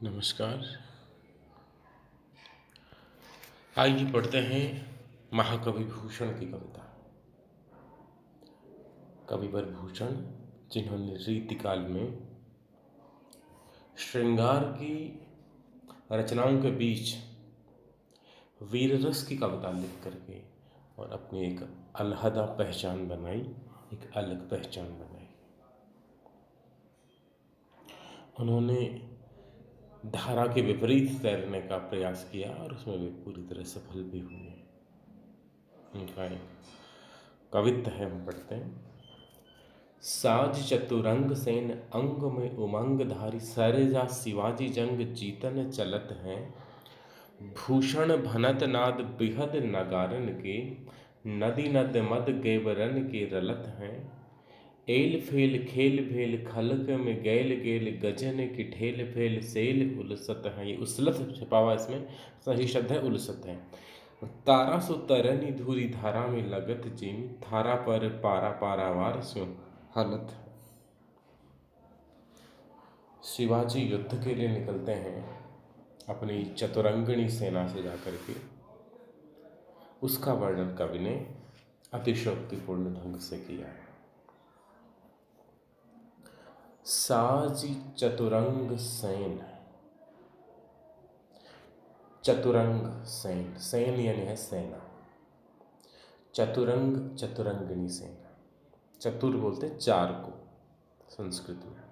नमस्कार। आइए पढ़ते हैं महाकवि भूषण की कविता। कविवर भूषण, जिन्होंने रीतिकाल में श्रृंगार की रचनाओं के बीच वीर रस की कविता लिख करके और अपनी एक अलहदा पहचान बनाई, एक अलग पहचान बनाई। उन्होंने धारा के विपरीत तैरने का प्रयास किया और उसमें वे पूरी तरह सफल भी हुए। उनका एक कवित्व है, हम पढ़ते हैं। साज चतुरंग सेन अंग में उमंग धारी, सरेजा शिवाजी जंग जीतन चलत हैं। भूषण भनत नाद बिहद नगारन के, नदी नद मद गेवरन के रलत हैं। एल फेल खेल भेल खलक में गैल गेल, गजन की ठेल फेल सेल उलसत हैं। ये उसलत छिपा हुआ इसमें सही शब्द है, उलसत है। तारा सो तरनी धूरी धारा में लगत जिमी, थारा पर पारा पारावार स्यों हालत है। शिवाजी युद्ध के लिए निकलते हैं अपनी चतुरंगिणी सेना से जाकर के। उसका वर्णन कवि ने अतिशयोक्तिपूर्ण ढंग से किया है। साजी चतुरंग सेन, चतुरंग सेन, सेन यानी है सेना, चतुरंग चतुरंगिणी सेना। चतुर बोलते चार को संस्कृत में।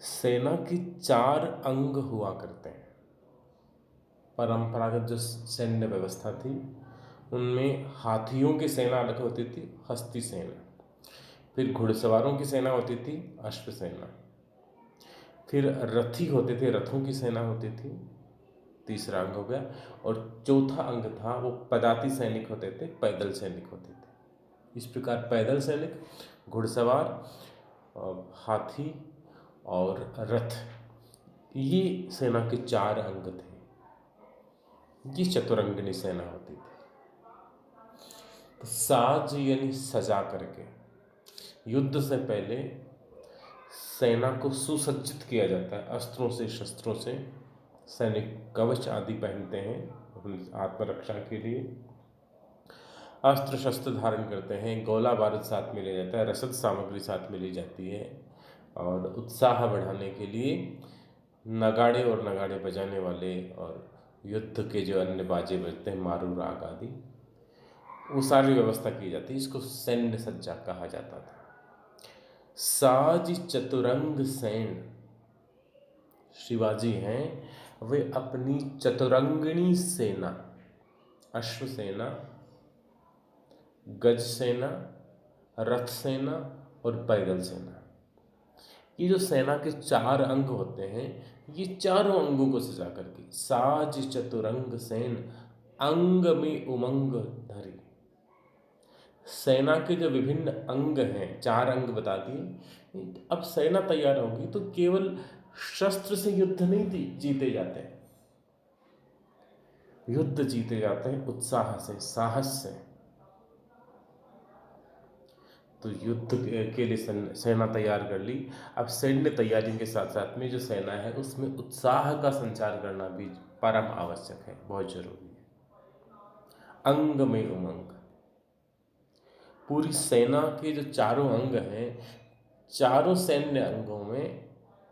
सेना की चार अंग हुआ करते हैं। परंपरागत जो सैन्य व्यवस्था थी उनमें हाथियों की सेना अलग होती थी, हस्ती सेना। फिर घुड़सवारों की सेना होती थी, अश्व सेना। फिर रथी होते थे, रथों की सेना होती थी, तीसरा अंग हो गया। और चौथा अंग था वो पदाती सैनिक होते थे, पैदल सैनिक होते थे। इस प्रकार पैदल सैनिक, घुड़सवार, हाथी और रथ, ये सेना के चार अंग थे। ये चतुरंगिणी सेना होती थी। तो साज यानी सजा करके, युद्ध से पहले सेना को सुसज्जित किया जाता है अस्त्रों से, शस्त्रों से। सैनिक कवच आदि पहनते हैं अपनी आत्मरक्षा के लिए, अस्त्र शस्त्र धारण करते हैं, गोला बारूद साथ में ले जाता है, रसद सामग्री साथ में ली जाती है। और उत्साह बढ़ाने के लिए नगाड़े और नगाड़े बजाने वाले और युद्ध के जो अन्य बाजे बजते हैं, मारू राग आदि, वो सारी व्यवस्था की जाती है। इसको सैन्य सज्जा कहा जाता था। साज चतुरंग सेन, शिवाजी हैं वे अपनी चतुरंगिणी सेना, अश्व सेना, गज सेना, रथ सेना और पैदल सेना, ये जो सेना के चार अंग होते हैं, ये चारों अंगों को सजा करके साज चतुरंग सेन अंग में उमंग धरी। सेना के जो विभिन्न अंग हैं, चार अंग बता दिए। अब सेना तैयार होगी तो केवल शस्त्र से युद्ध नहीं जीते जाते हैं, युद्ध जीते जाते हैं उत्साह से, साहस से। तो युद्ध के लिए सेना तैयार कर ली। अब सैन्य तैयारी के साथ साथ में जो सेना है उसमें उत्साह का संचार करना भी परम आवश्यक है, बहुत जरूरी है। अंग में उमंग, पूरी सेना के जो चारों अंग हैं, चारों सैन्य अंगों में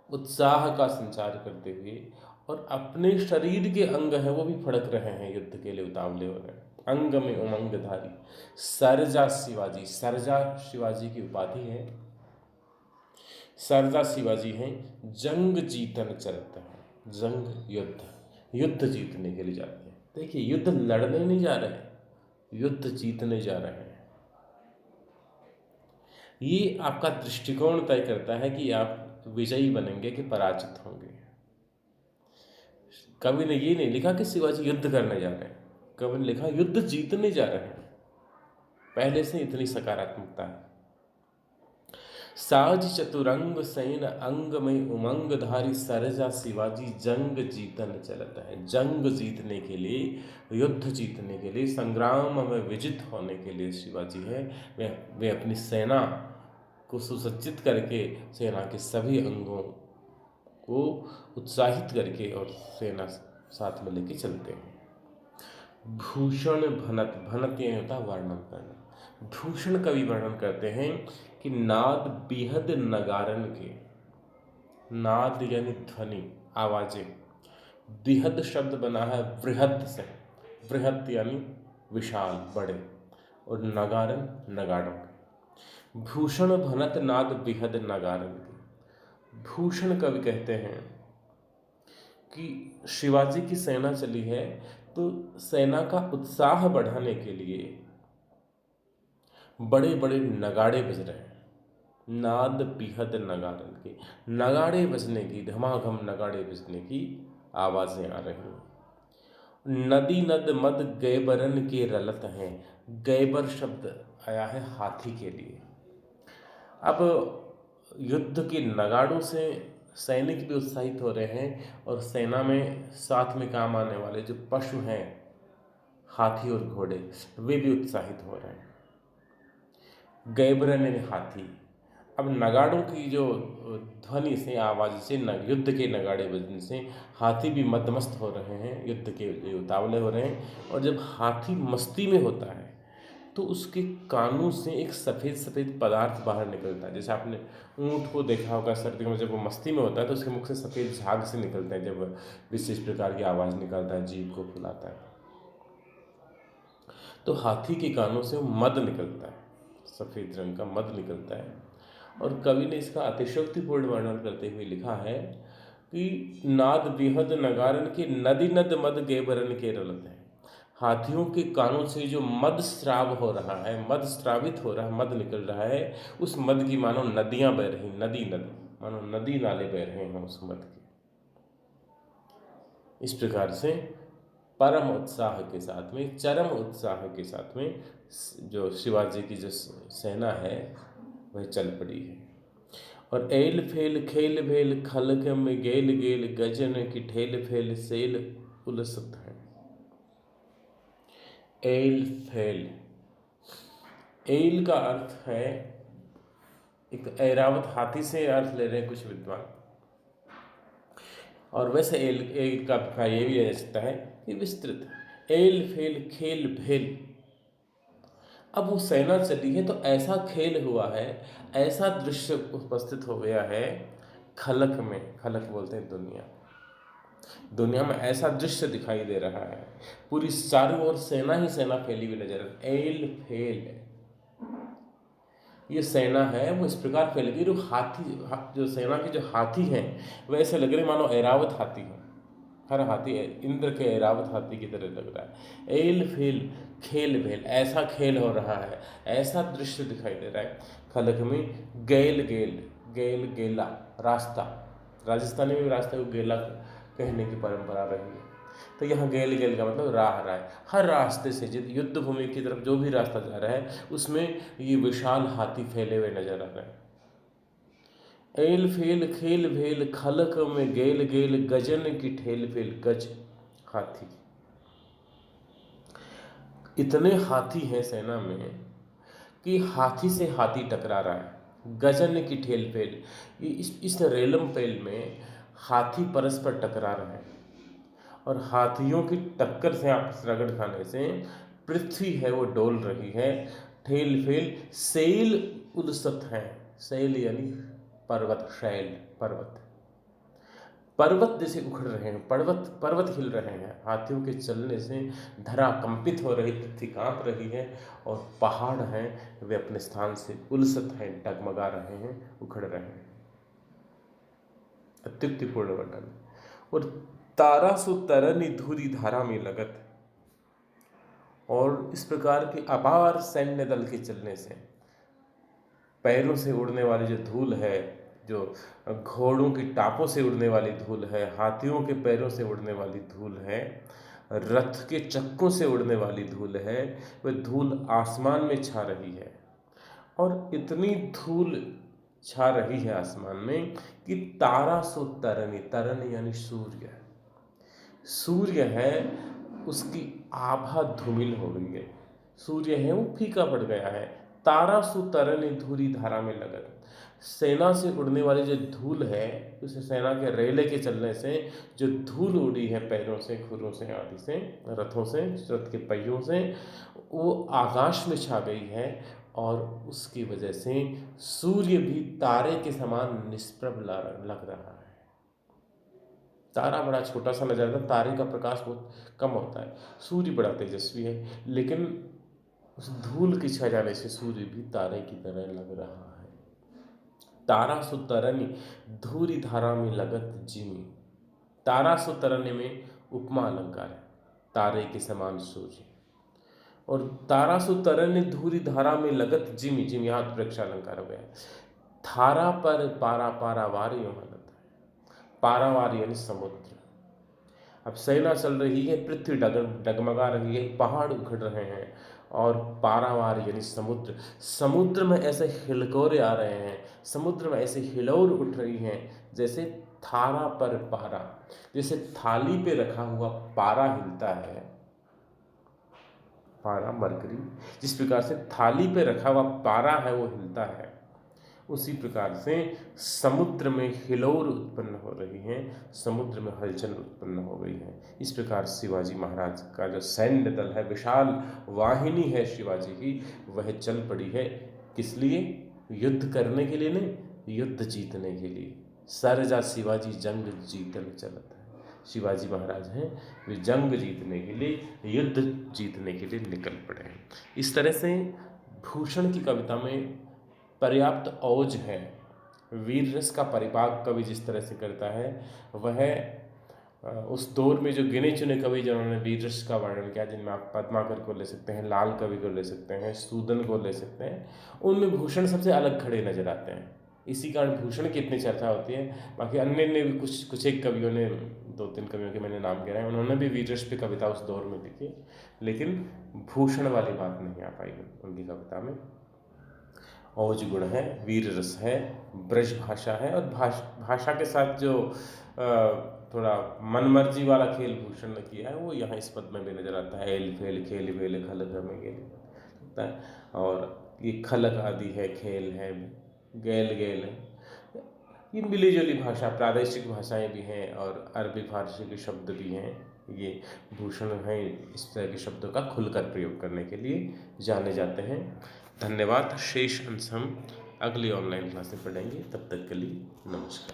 उत्साह का संचार करते हुए, और अपने शरीर के अंग हैं वो भी फड़क रहे हैं, युद्ध के लिए उतावले हो रहे हैं। अंग में उमंग धारी, सरजा शिवाजी, सरजा शिवाजी की उपाधि है। सरजा शिवाजी हैं जंग जीतन चलते हैं। जंग युद्ध, युद्ध जीतने के लिए जाते हैं। देखिए, युद्ध लड़ने नहीं जा रहे हैं, युद्ध जीतने जा रहे हैं। ये आपका दृष्टिकोण तय करता है कि आप विजयी बनेंगे कि पराजित होंगे। कवि ने ये नहीं लिखा कि शिवाजी युद्ध करने जा रहे हैं, कवि ने लिखा युद्ध जीतने जा रहे हैं। पहले से इतनी सकारात्मकता है। साज चतुरंग सेन अंग में उमंग धारी, सरजा शिवाजी जंग जीतन चलता है। जंग जीतने के लिए, युद्ध जीतने के लिए, संग्राम में विजित होने के लिए शिवाजी है वे अपनी सेना को सुसज्जित करके सेना के सभी अंगों को उत्साहित करके और सेना साथ में लेके चलते हैं। भूषण भनत, भनत ये होता है वर्णन करना। भूषण कवि वर्णन करते हैं कि नाद बिहद नगारन के, नाद यानी ध्वनि, आवाजें, बिहद शब्द बना है बृहद से, बृहद यानी विशाल, बड़े, और नगारन नगाड़ों के। भूषण भनत नाद बिहद नगारन के। भूषण कवि कहते हैं कि शिवाजी की सेना चली है तो सेना का उत्साह बढ़ाने के लिए बड़े बड़े नगाड़े बज रहे हैं। नाद बिहद नगारन के, नगाड़े बजने की, धमाधम नगाड़े बजने की आवाजें आ रही हैं। नदी नद मद गैबरन के रलत हैं। गैबर शब्द आया है हाथी के लिए। अब युद्ध के नगाड़ों से सैनिक भी उत्साहित हो रहे हैं और सेना में साथ में काम आने वाले जो पशु हैं, हाथी और घोड़े, वे भी उत्साहित हो रहे हैं। गैबरन यानी हाथी। अब नगाड़ों की जो ध्वनि से, आवाज़ से, युद्ध के नगाड़े बजने से हाथी भी मदमस्त हो रहे हैं, युद्ध के लिए उतावले हो रहे हैं। और जब हाथी मस्ती में होता है तो उसके कानों से एक सफ़ेद सफ़ेद पदार्थ बाहर निकलता है। जैसे आपने ऊँट को देखा होगा सर्दियों में, जब वो मस्ती में होता है तो उसके मुख से सफ़ेद झाग से निकलते हैं, जब विशेष प्रकार की आवाज़ निकालता है, जीभ को फुलाता है। तो हाथी के कानों से मद निकलता है, सफ़ेद रंग का मद निकलता है। और कवि ने इसका अतिशयोक्तिपूर्ण वर्णन करते हुए लिखा है कि नाद बिहद नगारन के, नदी नद मद गैबरन के रलत है। हाथियों के कानों से जो मद स्राव हो रहा है, मद स्रावित हो रहा है, मद निकल रहा है, उस मद की मानो नदियां बह रही, नदी नद मानो नदी नाले बह रहे हैं उस मद के। इस प्रकार से परम उत्साह के साथ में, चरम उत्साह के साथ में जो शिवाजी की जो सेना है वह चल पड़ी है। और एल फेल खेल भेल खलक में गेल गेल गजन की ठेल फेल सेल उलसत है। एल फेल, एल का अर्थ है, एक ऐरावत हाथी से अर्थ ले रहे हैं कुछ विद्वान, और वैसे एल का अभिप्राय ये भी ले सकता है कि विस्तृत। एल फेल खेल भेल, अब वो सेना चली है तो ऐसा खेल हुआ है, ऐसा दृश्य उपस्थित हो गया है खलक में, खलक बोलते हैं दुनिया, दुनिया में ऐसा दृश्य दिखाई दे रहा है, पूरी चारों ओर सेना ही सेना फैली हुई नजर है। एल फेल, ये सेना है वो इस प्रकार फैल गई, जो हाथी, जो सेना के जो हाथी हैं वो ऐसे लग रहे मानो ऐरावत हाथी है, हर हाथी इंद्र के ऐरावत हाथी की तरह लग रहा है। एल फेल खेल भेल, ऐसा खेल हो रहा है, ऐसा दृश्य दिखाई दे रहा है खलक में। गैल गेल, गैल गेला रास्ता, राजस्थानी में भी रास्ते को गेला कहने की परंपरा रही है। तो यहाँ गैल गेल का मतलब राह रहा है, हर रास्ते से युद्ध भूमि की तरफ जो भी रास्ता जा रहा है उसमें ये विशाल हाथी फैले हुए नजर आ रहे हैं। एल फेल खेल भेल खलक में गेल गेल गजन की ठेल फेल, गज हाथी, इतने हाथी हैं सेना में कि हाथी से हाथी टकरा रहा है। गजन की ठेल फेल, इस रेलम पेल में हाथी परस्पर टकरा रहे हैं, और हाथियों की टक्कर से, आपस रगड़ खाने से पृथ्वी है वो डोल रही है। ठेल फेल सेल उलसत है, सेल यानी पर्वत, शैल पर्वत, पर्वत जैसे उखड़ रहे हैं, पर्वत पर्वत हिल रहे हैं हाथियों के चलने से। धरा कंपित हो रही, पृथ्वी कांप रही है, और पहाड़ हैं वे अपने स्थान से उलसत हैं, डगमगा रहे हैं, उखड़ रहे हैं। अत्युक्तिपूर्ण वर्णन। और तारा सु तरनी धूरी धारा में लगत, और इस प्रकार के अपार सैन्य दल के चलने से पैरों से उड़ने वाली जो धूल है, जो घोड़ों की टापों से उड़ने वाली धूल है, हाथियों के पैरों से उड़ने वाली धूल है, रथ के चक्कों से उड़ने वाली धूल है, वह धूल आसमान में छा रही है। और इतनी धूल छा रही है आसमान में कि तारा सो तरनी, तरन यानी सूर्य, सूर्य है उसकी आभा धूमिल हो गई है, सूर्य है वो फीका पड़ गया है। तारा सु तरन धूरी धारा में लगत, सेना से उड़ने वाली जो धूल है, उस सेना के रेले के चलने से जो धूल उड़ी है पैरों से, खुरों से, आदि से, रथों से, रथ के पहियों से, वो आकाश में छा गई है और उसकी वजह से सूर्य भी तारे के समान निष्प्रभ लग रहा है। तारा बड़ा छोटा सा नजर आता है, तारे का प्रकाश बहुत कम होता है, सूर्य बड़ा तेजस्वी है, लेकिन उस धूल की छा जाने से सूर्य भी तारे की तरह लग रहा है। तारा सु तरनि धूरि धारा में लगत जिमी। तारा सु तरनि में उपमा अलंकार है, तारे के समान सूर्य। और तारा सु तरनि धूरि धारा में लगत जिमी, जिमी यहाँ प्रेक्षा अलंकार हो गया। थारा पर पारा पारावार यहाँ लगता है, पारावार यानी समुद्र। अब सेना चल रही है, पृथ्वी डगमगा रही है, पहाड़ उखड़ रहे हैं, और पारावार यानी समुद्र, समुद्र में ऐसे हिलकोरे आ रहे हैं, समुद्र में ऐसे हिलोर उठ रही हैं जैसे थारा पर पारा, जैसे थाली पे रखा हुआ पारा हिलता है, पारा मरकरी, जिस प्रकार से थाली पे रखा हुआ पारा है वो हिलता है, उसी प्रकार से समुद्र में हिलोर उत्पन्न हो रही हैं, समुद्र में हलचल उत्पन्न हो गई है। इस प्रकार शिवाजी महाराज का जो सैन्य दल है, विशाल वाहिनी है शिवाजी की, वह चल पड़ी है। किस लिए? युद्ध करने के लिए नहीं, युद्ध जीतने के लिए। सरजा शिवाजी जंग जीतन चलत है। शिवाजी महाराज हैं, वे जंग जीतने के लिए, युद्ध जीतने के लिए निकल पड़े हैं। इस तरह से भूषण की कविता में पर्याप्त औज है। वीर रस का परिपाक कवि जिस तरह से करता है, वह उस दौर में जो गिने चुने कवि जिन्होंने वीर रस का वर्णन किया, जिनमें आप पद्माकर को ले सकते हैं, लाल कवि को ले सकते हैं, सूदन को ले सकते हैं, उनमें भूषण सबसे अलग खड़े नजर आते हैं। इसी कारण भूषण की इतनी चर्चा होती है। बाकी अन्य ने भी कुछ एक कवियों ने, 2-3 कवियों के मैंने नाम गिनाए, उन्होंने भी वीर रस पे कविता उस दौर में लिखी, लेकिन भूषण वाली बात नहीं आ पाई उनकी कविता में। औज गुण है, वीर रस है, ब्रज भाषा है, और भाषा के साथ जो थोड़ा मनमर्जी वाला खेल भूषण ने किया है, वो यहाँ इस पद में भी नजर आता है। एल फेल खेल वेल खलक में गेल होता है, और ये खलक आदि है, खेल है, गैल गैल है। ये मिली जुली भाषा, प्रादेशिक भाषाएं भी हैं और अरबी फारसी के शब्द भी हैं। ये भूषण हैं, इस तरह के शब्दों का खुलकर प्रयोग करने के लिए जाने जाते हैं। धन्यवाद। शेष अंश हम अगली ऑनलाइन क्लास में पढ़ेंगे। तब तक के लिए नमस्कार।